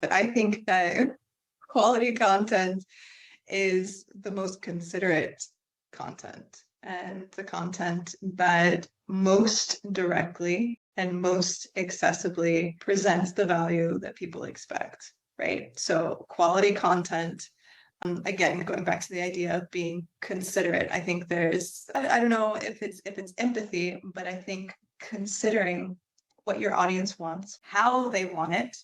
But I think that quality content is the most considerate content and the content that most directly and most accessibly presents the value that people expect, right? So quality content, again, going back to the idea of being considerate, I think I don't know if it's empathy, but I think considering what your audience wants, how they want it,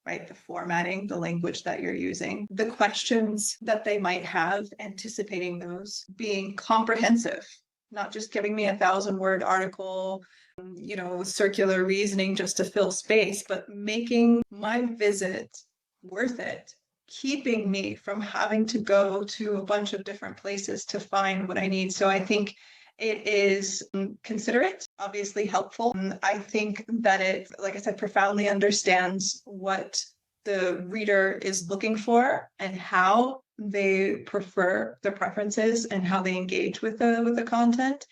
right? The formatting, the language that you're using, the questions that they might have, anticipating those, being comprehensive, not just giving me 1,000-word article, circular reasoning just to fill space, but making my visit worth it, keeping me from having to go to a bunch of different places to find what I need. So I think it is considerate, obviously helpful. I think that it, like I said, profoundly understands what the reader is looking for and how they prefer their preferences and how they engage with the content.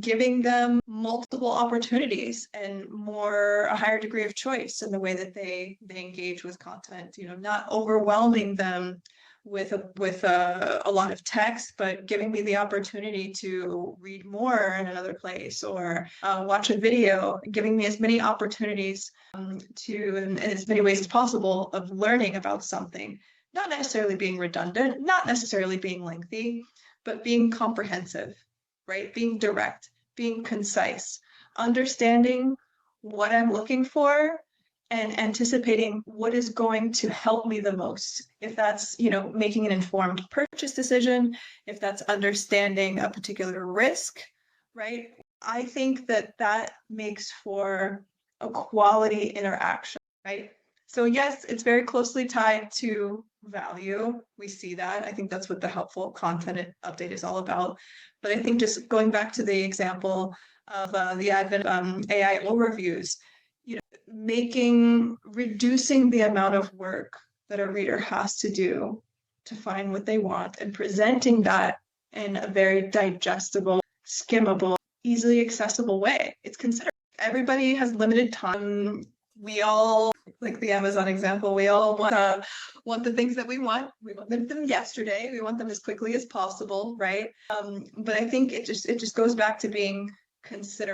Giving them multiple opportunities and a higher degree of choice in the way that they engage with content, not overwhelming them with a lot of text, but giving me the opportunity to read more in another place or watch a video, giving me as many opportunities in as many ways as possible of learning about something, not necessarily being redundant, not necessarily being lengthy, but being comprehensive. Right? Being direct, being concise, understanding what I'm looking for and anticipating what is going to help me the most. If that's, making an informed purchase decision, if that's understanding a particular risk, right? I think that makes for a quality interaction, right? So yes, it's very closely tied to value. We see that. I think that's what the helpful content update is all about. But I think just going back to the example of the advent of AI overviews, reducing the amount of work that a reader has to do to find what they want and presenting that in a very digestible, skimmable, easily accessible way. It's considered. Everybody has limited time. We all, like the Amazon example, we all want the things that we want. We want them yesterday. We want them as quickly as possible, right? But I think it just goes back to being considerate